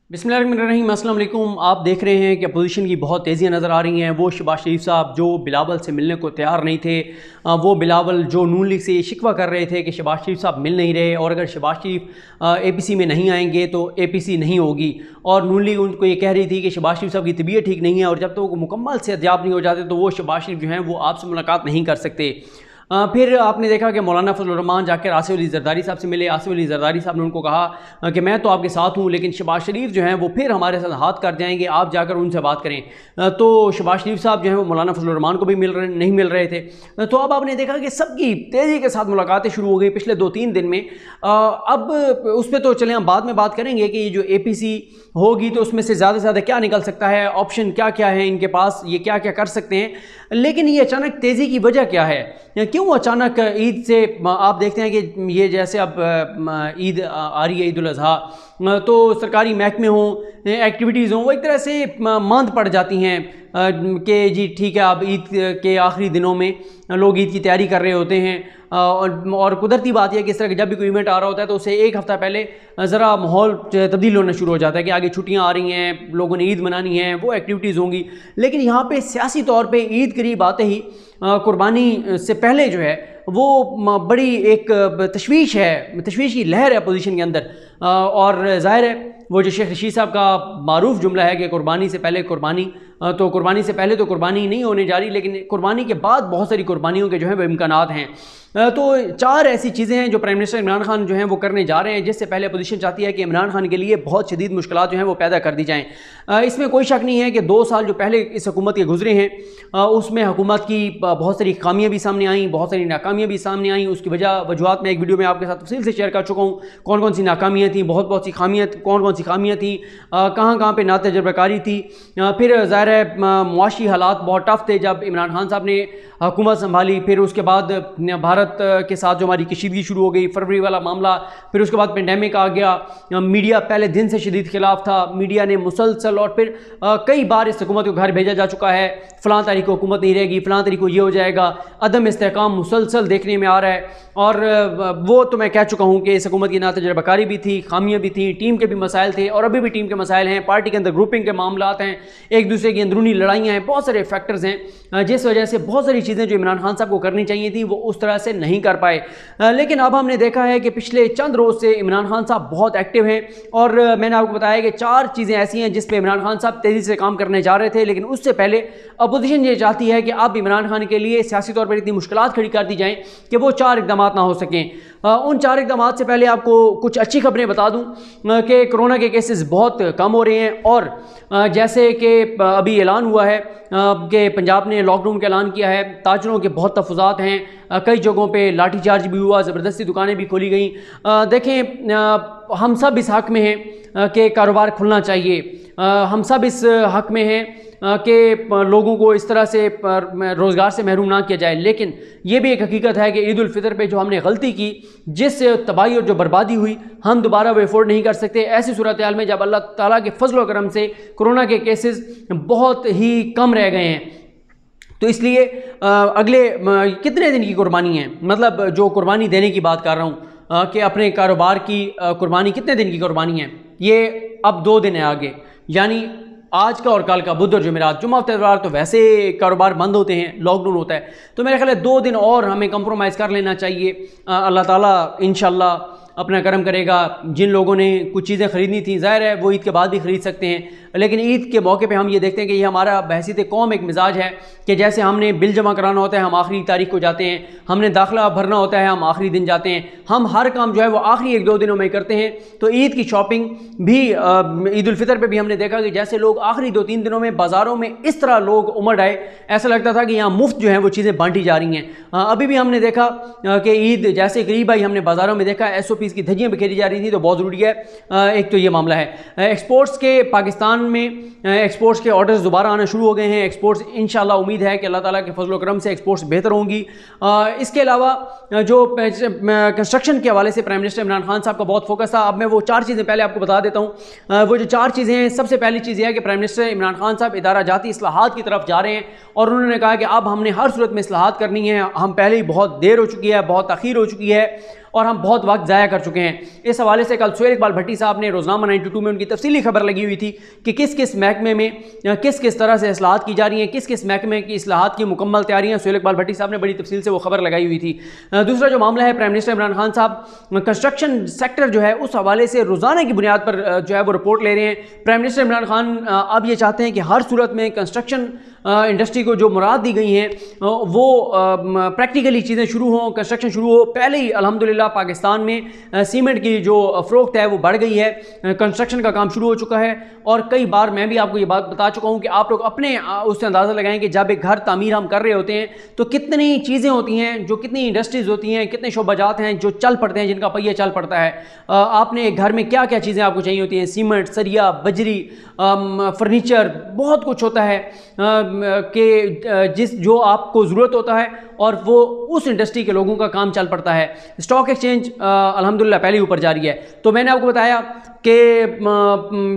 बिस्मिल्लाहिर्रहमानिर्रहीम, अस्सलाम वालेकुम। आप देख रहे हैं कि अपोजिशन की बहुत तेज़ियाँ नज़र आ रही हैं। वो शहबाज शरीफ साहब जो बिलावल से मिलने को तैयार नहीं थे, वो बिलावल जो नून लीग से शिकवा कर रहे थे कि शहबाज शरीफ साहब मिल नहीं रहे और अगर शहबाज शरीफ APC में नहीं आएंगे तो APC नहीं होगी। और नून लीग उनको ये कह रही थी कि शहबाज शरीफ साहब की तबीयत ठीक नहीं है और जब तक वो मुकम्मल सेहतयाब नहीं हो जाते तो वो शहबाज शरीफ जो हैं वो आपसे मुलाकात नहीं कर सकते। फिर आपने देखा कि मौलाना फजल रहमान जाकर आसिफ अली जरदारी साहब से मिले। आसिफ अली जरदारी साहब ने उनको कहा कि मैं तो आपके साथ हूँ लेकिन शहबाज शरीफ जो हैं वो फिर हमारे साथ हाथ कर जाएंगे, आप जाकर उनसे बात करें। तो शहबाज शरीफ साहब जो हैं वो मौलाना फजल रहमान को भी नहीं मिल रहे थे। तो अब आपने देखा कि सबकी तेज़ी के साथ मुलाकातें शुरू हो गई पिछले 2-3 दिन में। अब उस पर तो चलें हम बाद में बात करेंगे कि ये जो APC होगी तो उसमें से ज़्यादा क्या निकल सकता है, ऑप्शन क्या क्या है इनके पास, ये क्या क्या कर सकते हैं। लेकिन ये अचानक तेज़ी की वजह क्या है, क्यों अचानक ईद से आप देखते हैं कि ये जैसे अब ईद आ रही है, ईद उल अज़हा, तो सरकारी महकमे हों, एक्टिविटीज़ हों, वो एक तरह से मांद पड़ जाती हैं कि जी ठीक है अब ईद के आखिरी दिनों में लोग ईद की तैयारी कर रहे होते हैं। और कुदरती बात यह कि इस तरह का जब भी कोई इवेंट आ रहा होता है तो उससे एक हफ़्ता पहले ज़रा माहौल तब्दील होना शुरू हो जाता है कि आगे छुट्टियां आ रही हैं, लोगों ने ईद मनानी है, वो एक्टिविटीज़ होंगी। लेकिन यहाँ पे सियासी तौर पे ईद करीब आते ही कुर्बानी से पहले जो है वो बड़ी एक तशवीश की लहर है अपोजिशन के अंदर। और ज़ाहिर है वो जो शेख रशीद साहब का मारूफ जुमला है कि कुर्बानी से पहले कुर्बानी, तो कुर्बानी से पहले तो कुर्बानी नहीं होने जा रही, लेकिन कुर्बानी के बाद बहुत सारी कुर्बानियों के जो है वो इम्कानात हैं। तो 4 ऐसी चीज़ें हैं जो प्राइम मिनिस्टर इमरान खान जो हैं वो करने जा रहे हैं, जिससे पहले अपोजिशन चाहती है कि इमरान खान के लिए बहुत शदीद मुश्किलात जो हैं वो पैदा कर दी जाएँ। इसमें कोई शक नहीं है कि 2 साल जो पहले इस हुकूमत के गुजरे हैं उसमें हुकूमत की बहुत सारी खामियाँ भी सामने आईं, बहुत सारी नाकामियाँ भी सामने आईं। उसकी वजूहत में एक वीडियो में आपके साथ तफसील से शेयर कर चुका हूँ, कौन कौन सी नाकामियाँ थी, बहुत सी खामियाँ, कौन सी खामियाँ थी, कहाँ पे नातजुर्बाकारी थी। फिर ज़ाहिर है मुआशी हालात बहुत टफ थे जब इमरान खान साहब ने हुकूमत संभाली। फिर उसके बाद भारत के साथ जो हमारी कशीदगी शुरू हो गई, फरवरी वाला मामला, फिर उसके बाद पेंडेमिक आ गया। मीडिया पहले दिन से शदीद खिलाफ था, मीडिया ने मुसलसल और फिर कई बार इस हुकूमत को घर भेजा जा चुका है, फ़लाँ तारीख को हुकूमत नहीं रहेगी, फ़लाँ तारीख को ये हो जाएगा। अदम इस्तेहकाम मुसलसल देखने में आ रहा है। और वो तो मैं कह चुका हूँ कि इस हुकूमत की नातजुर्बाकारी भी थी, खामियाँ भी थी, टीम के भी मसाइल थे और अभी भी टीम के मसाइल हैं, पार्टी के अंदर ग्रुपिंग के मामलात हैं, एक दूसरे की अंदरूनी लड़ाइयाँ हैं, बहुत सारे फैक्टर्स हैं जिस वजह से बहुत सारी चीज़ें जो इमरान खान साहब को करनी चाहिए थी वो उस तरह से नहीं कर पाए। लेकिन अब हमने देखा है कि पिछले चंद रोज़ से इमरान खान साहब बहुत एक्टिव हैं और मैंने आपको बताया कि 4 चीज़ें ऐसी हैं जिस पे इमरान खान साहब तेज़ी से काम करने जा रहे थे। लेकिन उससे पहले अपोजिशन ये चाहती है कि अब इमरान खान के लिए सियासी तौर पर इतनी मुश्किलात खड़ी कर दी जाएँ कि वो 4 इकदाम ना हो सकें। उन 4 इकदाम से पहले आपको कुछ अच्छी खबरें बता दूं कि कोरोना के केसेस बहुत कम हो रहे हैं और जैसे कि अभी ऐलान हुआ है कि पंजाब ने लॉकडाउन का ऐलान किया है, ताजरों के बहुत तहफ़्फ़ुज़ात हैं, कई जगहों पे लाठीचार्ज भी हुआ, ज़बरदस्ती दुकानें भी खोली गई। देखें हम सब इस हक़ में हैं कि कारोबार खुलना चाहिए, हम सब इस हक़ में हैं कि लोगों को इस तरह से रोज़गार से महरूम ना किया जाए। लेकिन ये भी एक हकीकत है कि ईद उल फितर पे जो हमने गलती की, जिस तबाही और जो बर्बादी हुई, हम दोबारा वो अफोर्ड नहीं कर सकते। ऐसी सूरत हाल में जब अल्लाह ताला के फजल व करम से कोरोना के केसेस बहुत ही कम रह गए हैं, तो इसलिए अगले कितने दिन की कुर्बानी है, मतलब जो कुर्बानी देने की बात कर रहा हूँ कि अपने कारोबार की कुर्बानी, कितने दिन की कुर्बानी है, ये अब 2 दिन है आगे, यानी आज का और कल का, बुध और जुमेरात। जुम्मा इतवार तो वैसे कारोबार बंद होते हैं, लॉकडाउन होता है, तो मेरे ख्याल है 2 दिन और हमें कंप्रोमाइज़ कर लेना चाहिए। अल्लाह ताला इंशाल्लाह अपना करम करेगा। जिन लोगों ने कुछ चीज़ें ख़रीदनी थी, ज़ाहिर है वो ईद के बाद भी ख़रीद सकते हैं, लेकिन ईद के मौके पे हम ये देखते हैं कि ये हमारा बहसीत कौम एक मिजाज है कि जैसे हमने बिल जमा कराना होता है हम आखिरी तारीख को जाते हैं, हमने दाखिला भरना होता है हम आखिरी दिन जाते हैं, हम हर काम जो है वो आखिरी 1-2 दिनों में करते हैं। तो ईद की शॉपिंग भी, ईद उल फितर पे भी हमने देखा कि जैसे लोग आखिरी 2-3 दिनों में बाज़ारों में इस तरह लोग उमड़ आए, ऐसा लगता था कि यहाँ मुफ्त जो है वो चीज़ें बांटी जा रही हैं। अभी भी हमने देखा कि ईद जैसे करीब आई, हमने बाज़ारों में देखा SOPs की धज्जियाँ बिखेरी जा रही थी, तो बहुत ज़रूरी है। एक तो ये मामला है। एक्सपोर्ट्स के पाकिस्तान में एक्सपोर्ट्स के ऑर्डर्स दोबारा आना शुरू हो गए हैं। एक्सपोर्ट्स इंशाल्लाह उम्मीद है कि अल्लाह ताला के फजल करम से एक्सपोर्ट्स बेहतर होंगी। इसके अलावा जो कंस्ट्रक्शन के हवाले से प्राइम मिनिस्टर इमरान खान साहब का बहुत फोकस था। अब मैं वो 4 चीज़ें पहले आपको बता देता हूँ। वो जो 4 चीज़ें हैं, सबसे पहली चीज़ यह है कि प्राइम मिनिस्टर इमरान खान साहब इदारा जाती इस्लाहात की तरफ जा रहे हैं और उन्होंने कहा कि अब हमने हर सूरत में इस्लाहात करनी है। हम पहले ही बहुत देर हो चुकी है, बहुत तख़ीर हो चुकी है और हम बहुत वक्त ज़ाया कर चुके हैं। इस हवाले से कल सुहेल इकबाल भट्टी साहब ने रोज़नामा 92 में उनकी तफसीली खबर लगी हुई थी कि किस किस महकमे में किस किस तरह से इस्लाहात की जा रही हैं, किस किस महकमे की इस्लाहात की मुकम्मल तैयारियाँ। सुहेल इकबाल भट्टी साहब ने बड़ी तफसील से वो खबर लगाई हुई थी। दूसरा जो मामला है, प्राइम मिनिस्टर इमरान खान साहब कंस्ट्रक्शन सेक्टर जो है उस हवाले से रोज़ाना की बुनियाद पर जो है वो रिपोर्ट ले रहे हैं। प्राइम मिनिस्टर इमरान खान अब ये चाहते हैं कि हर सूरत में कंस्ट्रक्शन इंडस्ट्री को जो मुराद दी गई हैं वो प्रैक्टिकली चीज़ें शुरू हों, कंस्ट्रक्शन शुरू हो। पहले ही अल्हम्दुलिल्लाह पाकिस्तान में सीमेंट की जो फ़रोख्त है वो बढ़ गई है, कंस्ट्रक्शन का काम शुरू हो चुका है। और कई बार मैं भी आपको ये बात बता चुका हूँ कि आप लोग अपने उससे अंदाज़ा लगाएं कि जब एक घर तामीर हम कर रहे होते हैं तो कितनी चीज़ें होती हैं, जो कितनी इंडस्ट्रीज़ होती हैं, कितने शोबाजात हैं जो चल पड़ते हैं, जिनका पहिया चल पड़ता है। आपने घर में क्या क्या चीज़ें आपको चाहिए होती हैं, सीमेंट, सरिया, बजरी, फर्नीचर, बहुत कुछ होता है कि जो आपको ज़रूरत होता है और वो उस इंडस्ट्री के लोगों का काम चल पड़ता है। स्टॉक एक्सचेंज अल्हम्दुलिल्लाह पहले ऊपर जारी है। तो मैंने आपको बताया कि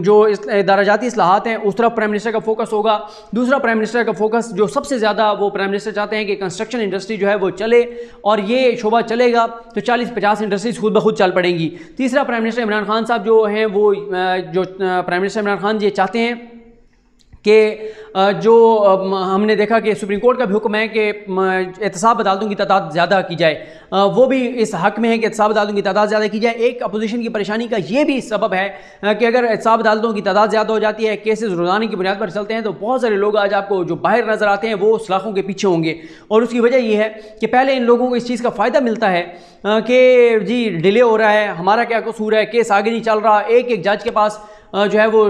जो दराजाती इस्लाहात हैं उस तरफ प्राइम मिनिस्टर का फोकस होगा। दूसरा प्राइम मिनिस्टर का फोकस जो सबसे ज़्यादा वो प्राइम मिनिस्टर चाहते हैं कि कंस्ट्रक्शन इंडस्ट्री जो है वो चले, और ये शोबा चलेगा तो 40-50 इंडस्ट्रीज खुद ब खुद चल पड़ेंगी। तीसरा प्राइम मिनिस्टर इमरान खान साहब जो हैं वो जो प्राइम मिनिस्टर इमरान खान ये चाहते हैं कि जो हमने देखा कि सुप्रीम कोर्ट का भी हुक्म है कि एहतसाब अदालतों की तादाद ज़्यादा की जाए, वो भी इस हक़ में है कि एहतसाब अदालतों की तादाद ज़्यादा की जाए। एक अपोजिशन की परेशानी का ये भी सबब है कि अगर एहतसाब अदालतों की तादाद ज़्यादा हो जाती है, केसेस रोज़ाना की बुनियाद पर चलते हैं, तो बहुत सारे लोग आज आपको जो बाहर नज़र आते हैं वो सलाखों के पीछे होंगे। और उसकी वजह यह है कि पहले इन लोगों को इस चीज़ का फ़ायदा मिलता है कि जी डिले हो रहा है, हमारा क्या कसूर है, केस आगे नहीं चल रहा। एक एक जज के पास जो है वो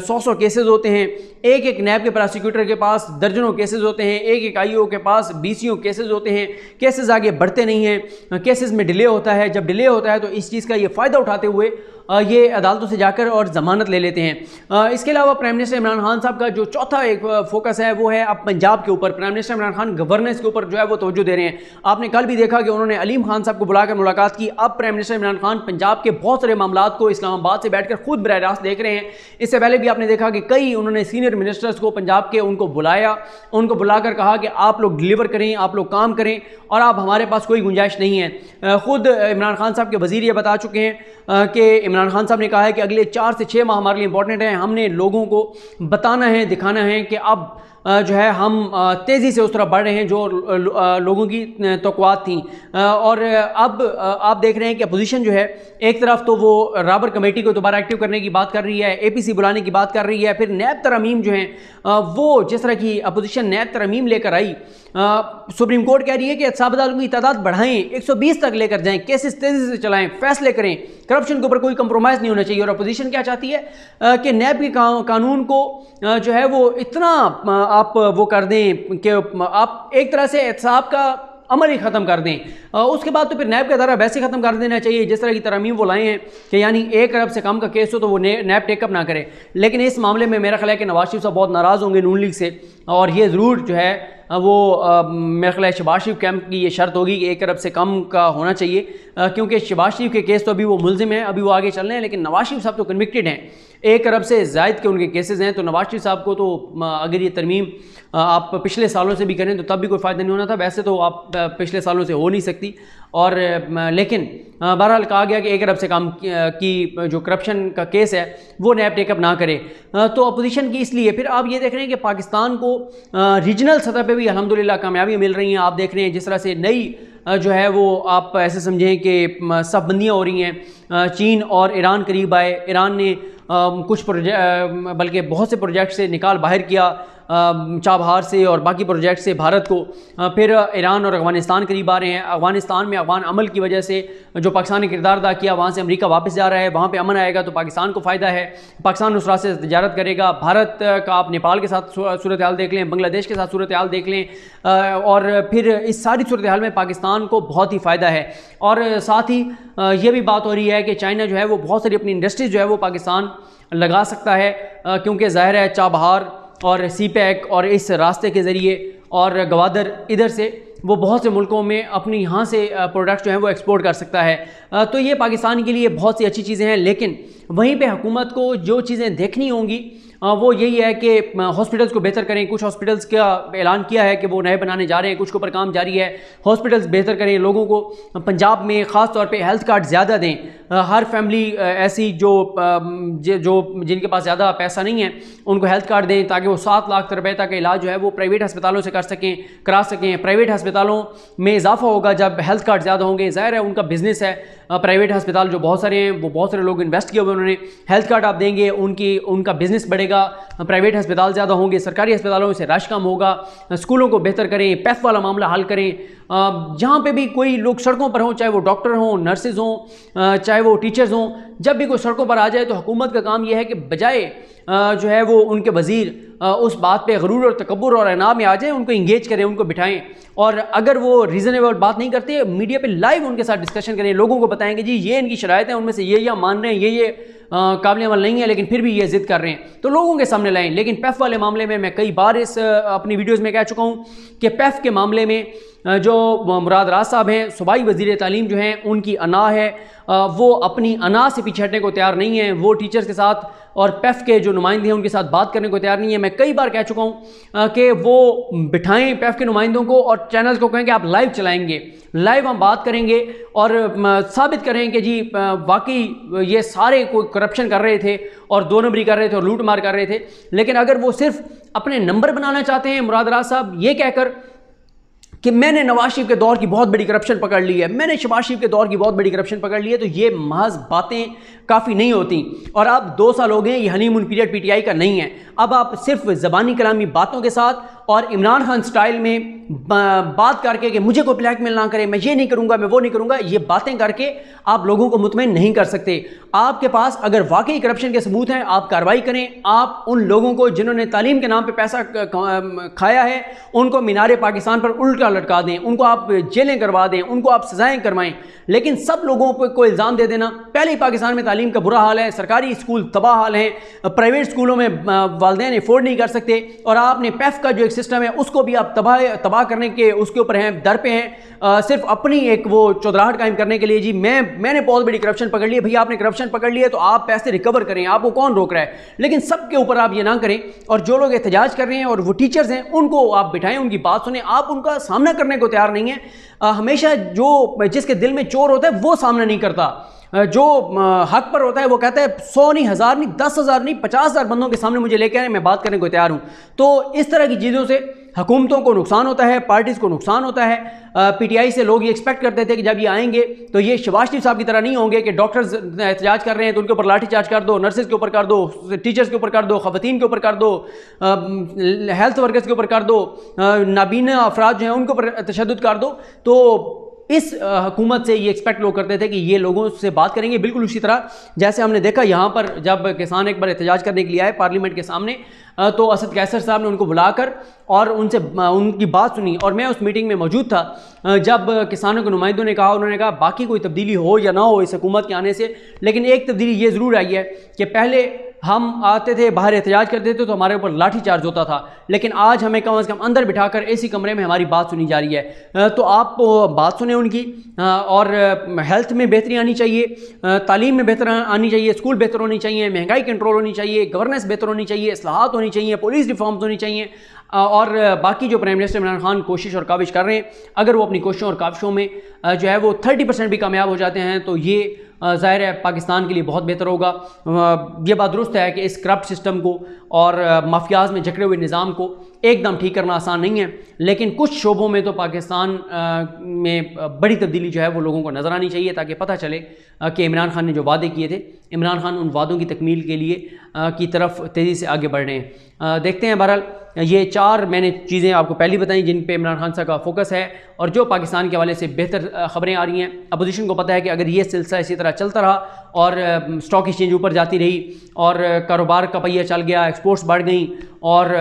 100 केसेस होते हैं, एक एक नैब के प्रोसिक्यूटर के पास दर्जनों केसेस होते हैं, एक एक आईओ के पास 20 केसेस होते हैं। केसेस आगे बढ़ते नहीं हैं, केसेस में डिले होता है। जब डिले होता है तो इस चीज़ का ये फ़ायदा उठाते हुए ये अदालतों से जाकर और ज़मानत ले लेते हैं। इसके अलावा प्राइम मिनिस्टर इमरान खान साहब का जो चौथा एक फोकस है वो है अब पंजाब के ऊपर। Prime minister Imran Khan governance के ऊपर जो है वो तवज्जो दे रहे हैं। आपने कल भी देखा कि उन्होंने अलीम खान साहब को बुलाकर मुलाकात की। अब प्राइम मिनिस्टर इमरान खान पंजाब के बहुत सारे मामलात को इस्लामाबाद से बैठकर खुद बराह रास्त देख रहे हैं। इससे पहले भी आपने देखा कि कई उन्होंने सीनियर मिनिस्टर्स को पंजाब के उनको बुलाया, उनको बुलाकर कहा कि आप लोग डिलीवर करें, आप लोग काम करें और अब हमारे पास कोई गुंजाइश नहीं है। खुद इमरान खान साहब के वज़ीर ये बता चुके हैं कि इमरान खान साहब ने कहा है कि अगले 4 से 6 माह हमारे लिए इंपॉर्टेंट हैं। हमने लोगों को बताना है, दिखाना है कि अब जो है हम तेज़ी से उस तरफ बढ़ रहे हैं जो लोगों की तौक़ुआत थी। और अब आप देख रहे हैं कि अपोजिशन जो है एक तरफ तो वो राबर कमेटी को दोबारा एक्टिव करने की बात कर रही है, APC बुलाने की बात कर रही है, फिर नैब तरमीम जो है वो जिस तरह की अपोजिशन नैब तरमीम लेकर आई, सुप्रीम कोर्ट कह रही है कि एहतसाब अदालतों की तादाद बढ़ाएं, 120 तक लेकर जाएं, केसेस तेज़ी से चलाएं, फैसले करें, करप्शन के ऊपर कोई कंप्रोमाइज़ नहीं होना चाहिए। और अपोजिशन क्या चाहती है कि नैब के कानून को जो है वो इतना आप वो कर दें कि आप एक तरह से एहतसाब का अमल ही ख़त्म कर दें। उसके बाद तो फिर नैब का दायरा वैसे ख़त्म कर देना चाहिए जिस तरह की तरमीम वो लाए हैं कि यानी 1 अरब से कम का केस हो तो वो नैब टेकअप ना करे। लेकिन इस मामले में मेरा ख्याल है कि नवाज शरीफ साहब बहुत नाराज़ होंगे नून लीग से, और ये ज़रूर जो है वो मेरा ख्याल है शहबाज शरीफ कैंप की ये शर्त होगी कि 1 अरब से कम का होना चाहिए, क्योंकि शहबाज शरीफ के केस तो अभी वो मुलजिम हैं, अभी वो आगे चल रहे हैं, लेकिन नवाज शरीफ साहब तो कन्विक्टेड हैं। 1 अरब से ज़ायद के उनके केसेस हैं। तो नवाज शरीफ साहब को तो अगर ये तरमीम आप पिछले सालों से भी करें तो तब भी कोई फ़ायदा नहीं होना था, वैसे तो आप पिछले सालों से हो नहीं सकती। और लेकिन बहरहाल कहा गया कि 1 अरब से कम की जो करप्शन का केस है वो नैब टेकअप ना करे। तो अपोजिशन की इसलिए फिर आप ये देख रहे हैं कि पाकिस्तान को रीजनल सतह पे भी अल्हम्दुलिल्लाह कामयाबी मिल रही हैं। आप देख रहे हैं जिस तरह से नई जो है वो आप ऐसे समझें कि सब बंदियाँ हो रही हैं। चीन और ईरान करीब आए, ईरान ने कुछ बल्कि बहुत से प्रोजेक्ट से निकाल बाहर किया, चाबहार से और बाकी प्रोजेक्ट से भारत को। फिर ईरान और अफ़गानिस्तान करीब आ रहे हैं। अफ़गानिस्तान में अफ़गान अमल की वजह से जो पाकिस्तान ने किरदार अदा किया, वहाँ से अमेरिका वापस जा रहा है, वहाँ पे अमन आएगा तो पाकिस्तान को फ़ायदा है, पाकिस्तान उस रास्ते से तजारत करेगा। भारत का आप नेपाल के साथ सूरत हाल देख लें, बांग्लादेश के साथ सूरत हाल देख लें, और फिर इस सारी सूरत हाल में पाकिस्तान को बहुत ही फ़ायदा है। और साथ ही ये भी बात हो रही है कि चाइना जो है वो बहुत सारी अपनी इंडस्ट्रीज जो है वो पाकिस्तान लगा सकता है, क्योंकि ज़ाहिर है चाबहार और CPEC और इस रास्ते के ज़रिए और गवादर इधर से वो बहुत से मुल्कों में अपनी यहाँ से प्रोडक्ट्स जो हैं वो एक्सपोर्ट कर सकता है। तो ये पाकिस्तान के लिए बहुत सी अच्छी चीज़ें हैं, लेकिन वहीं पे हुकूमत को जो चीज़ें देखनी होंगी वो यही है कि हॉस्पिटल्स को बेहतर करें। कुछ हॉस्पिटल्स का ऐलान किया है कि वो नए बनाने जा रहे हैं, कुछ के ऊपर काम जारी है। हॉस्पिटल्स बेहतर करें, लोगों को पंजाब में ख़ास तौर पे हेल्थ कार्ड ज़्यादा दें। हर फैमिली ऐसी जो जिनके पास ज़्यादा पैसा नहीं है उनको हेल्थ कार्ड दें, ताकि वो 7 लाख रुपए तक का इलाज जो है वो प्राइवेट अस्पतालों से करा सकें। प्राइवेट अस्पतालों में इजाफा होगा जब हेल्थ कार्ड ज़्यादा होंगे। ज़ाहिर है उनका बिजनेस है, प्राइवेट अस्पताल जो बहुत सारे हैं, वो बहुत सारे लोग इन्वेस्ट किए हुए उन्होंने। हेल्थ कार्ड आप देंगे, उनका बिजनेस बढ़ेगा, प्राइवेट अस्पताल ज़्यादा होंगे, सरकारी अस्पतालों से रश कम होगा। स्कूलों को बेहतर करें, पैफ वाला मामला हल करें। जहाँ पे भी कोई लोग सड़कों पर हों, चाहे वो डॉक्टर हों, नर्सेज हों, चाहे वो टीचर्स हों, जब भी कोई सड़कों पर आ जाए तो हुकूमत का काम यह है कि बजाय जो है वो उनके वज़ीर उस बात पे गरूर और तकब्बुर और अनाब में आ जाए, उनको इंगेज करें, उनको बिठाएं। और अगर वो रीज़नेबल बात नहीं करते, मीडिया पे लाइव उनके साथ डिस्कशन करें, लोगों को बताएंगे जी ये इनकी शरायत है, उनमें से ये मान रहे हैं, ये काबिल अमल नहीं है, लेकिन फिर भी ये ज़िद कर रहे हैं, तो लोगों के सामने लाएं। लेकिन पैफ वाले मामले में मैं कई बार इस अपनी वीडियोज़ में कह चुका हूँ कि पैफ के मामले में जो मुराद राज साहब हैं, सूबाई वज़ीर तालीम जो हैं, उनकी अना है, वो अपनी अना से पीछे हटने को तैयार नहीं है। वो टीचर्स के साथ और पैफ के जो नुमाइंदे हैं उनके साथ बात करने को तैयार नहीं है। मैं कई बार कह चुका हूँ कि वो बिठाएं पैफ के नुमाइंदों को और चैनल्स को कहें कि आप लाइव चलाएंगे, लाइव हम बात करेंगे और साबित करें कि जी वाकई ये सारे कोई करप्शन कर रहे थे और 2 नंबरी कर रहे थे और लूट मार कर रहे थे। लेकिन अगर वो सिर्फ अपने नंबर बनाना चाहते हैं, मुराद राज साहब, ये कहकर कि मैंने नवाज शरीफ के दौर की बहुत बड़ी करप्शन पकड़ ली है, मैंने शहबाज शरीफ के दौर की बहुत बड़ी करप्शन पकड़ ली है, तो ये महज बातें काफ़ी नहीं होती। और अब 2 साल हो गए, ये हनीमून पीरियड पीटीआई का नहीं है। अब आप सिर्फ ज़बानी कलामी बातों के साथ और इमरान खान स्टाइल में बात करके कि मुझे कोई ब्लैकमेल ना करे, मैं ये नहीं करूँगा, मैं वो नहीं करूँगा, ये बातें करके आप लोगों को मुतमईन नहीं कर सकते। आपके पास अगर वाकई करप्शन के सबूत हैं, आप कार्रवाई करें। आप उन लोगों को जिन्होंने तालीम के नाम पर पैसा खाया है, उनको मीनार पाकिस्तान पर उल्टा लटका दें, उनको आप जेलें करवा दें, उनको आप सजाएं करवाएं। लेकिन सब लोगों को इल्ज़ाम दे देना, पहले ही पाकिस्तान में तालीम का बुरा हाल है, सरकारी स्कूल तबाह हाल है, प्राइवेट स्कूलों में वालिदैन अफोर्ड नहीं कर सकते, और आपने पैफ का जो एक सिस्टम है उसको भी आप तबाह करने के उसके ऊपर हैं, दर पे हैं, सिर्फ अपनी एक वो चौधराहट कायम करने के लिए। जी मैंने बहुत बड़ी करप्शन पकड़ ली है। भैया आपने करप्शन पकड़ ली है तो आप पैसे रिकवर करें, आपको कौन रोक रहा है? लेकिन सबके ऊपर आप ये ना करें। और जो लोग एहतजाज कर रहे हैं और वो टीचर्स हैं, उनको आप बिठाएं, उनकी बात सुने। आप उनका सामना करने को तैयार नहीं है। हमेशा जिसके दिल में चोर होता है वो सामना नहीं करता। जो हक पर होता है वो कहता है 100 नहीं, 1000 नहीं, 10,000 नहीं, 50,000 बंदों के सामने मुझे लेके आए, मैं बात करने को तैयार हूँ। तो इस तरह की चीज़ों से हुकूमतों को नुकसान होता है, पार्टीज़ को नुकसान होता है। पीटीआई से लोग ये एक्सपेक्ट करते थे कि जब ये आएंगे तो ये शहबाज शरीफ साहब की तरह नहीं होंगे कि डॉक्टर्स एहतजाज कर रहे हैं तो उनके ऊपर लाठी चार्ज कर दो, नर्सेज के ऊपर कर दो, टीचर्स के ऊपर कर दो, खवातीन के ऊपर कर दो, हेल्थ वर्कर्स के ऊपर कर दो, नाबीना अफराद जो हैं उनके ऊपर तशद्दुद कर दो। तो इस हुकूमत से ये एक्सपेक्ट लोग करते थे कि ये लोगों से बात करेंगे। बिल्कुल उसी तरह जैसे हमने देखा यहाँ पर जब किसान एक बार एहतजाज करने के लिए आए पार्लियामेंट के सामने, तो असद कैसर साहब ने उनको बुलाकर और उनसे उनकी बात सुनी। और मैं उस मीटिंग में मौजूद था जब किसानों के नुमाइंदों ने कहा, उन्होंने कहा बाकी कोई तब्दीली हो या ना हो इस हुकूमत के आने से, लेकिन एक तब्दीली ये ज़रूर आई है कि पहले हम आते थे, बाहर एहतजाज करते थे तो हमारे ऊपर लाठी चार्ज होता था, लेकिन आज हमें कम से कम अंदर बिठाकर एसी कमरे में हमारी बात सुनी जा रही है। तो आप बात सुने उनकी, और हेल्थ में बेहतरी आनी चाहिए, तालीम में बेहतर आनी चाहिए, स्कूल बेहतर होनी चाहिए, महंगाई कंट्रोल होनी चाहिए, गवर्नेंस बेहतर होनी चाहिए, इस्लाहात होनी चाहिए, पुलिस रिफॉर्म्स होनी चाहिए। और बाकी जो प्राइम मिनिस्टर इमरान खान कोशिश और काविश कर रहे हैं, अगर वो अपनी कोशिशों और काविशों में जो है वो 30% भी कामयाब हो जाते हैं तो ये ज़ाहिर है पाकिस्तान के लिए बहुत बेहतर होगा। ये बात दुरुस्त है कि इस करप्ट सिस्टम को और माफियाज में जकड़े हुए निज़ाम को एकदम ठीक करना आसान नहीं है, लेकिन कुछ शोबों में तो पाकिस्तान में बड़ी तब्दीली जो है वो लोगों को नज़र आनी चाहिए, ताकि पता चले कि इमरान खान ने जो वादे किए थे, इमरान खान उन वादों की तकमील के लिए की तरफ तेज़ी से आगे बढ़ रहे हैं। देखते हैं। बहरहाल ये 4 मैंने चीज़ें आपको पहली बताई जिन पे इमरान खान साहब का फोकस है और जो पाकिस्तान के हवाले से बेहतर ख़बरें आ रही हैं। अपोजिशन को पता है कि अगर ये सिलसिला इसी तरह चलता रहा और स्टॉक एक्सचेंज ऊपर जाती रही और कारोबार का पहिया चल गया, एक्सपोर्ट्स बढ़ गई और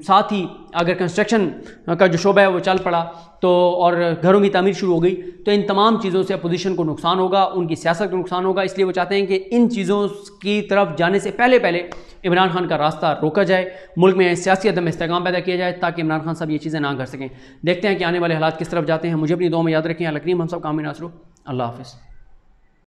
साथ ही अगर कंस्ट्रक्शन का जो शोबा है वो चल पड़ा तो और घरों की तामीर शुरू हो गई, तो इन तमाम चीज़ों से अपोजिशन को नुकसान होगा, उनकी सियासत को नुकसान होगा। इसलिए वो चाहते हैं कि इन चीज़ों की तरफ जाने से पहले इमरान खान का रास्ता रोका जाए, मुल्क में सियासी अदम इस्तेकाम पैदा किया जाए ताकि इमरान खान साहब ये चीज़ें ना कर सकें। देखते हैं कि आने वाले हालात किस तरफ जाते हैं। मुझे अपनी दुआ में याद रखें। अल करीम हम सब कामिल नासरू। अल्लाह हाफ़िज़।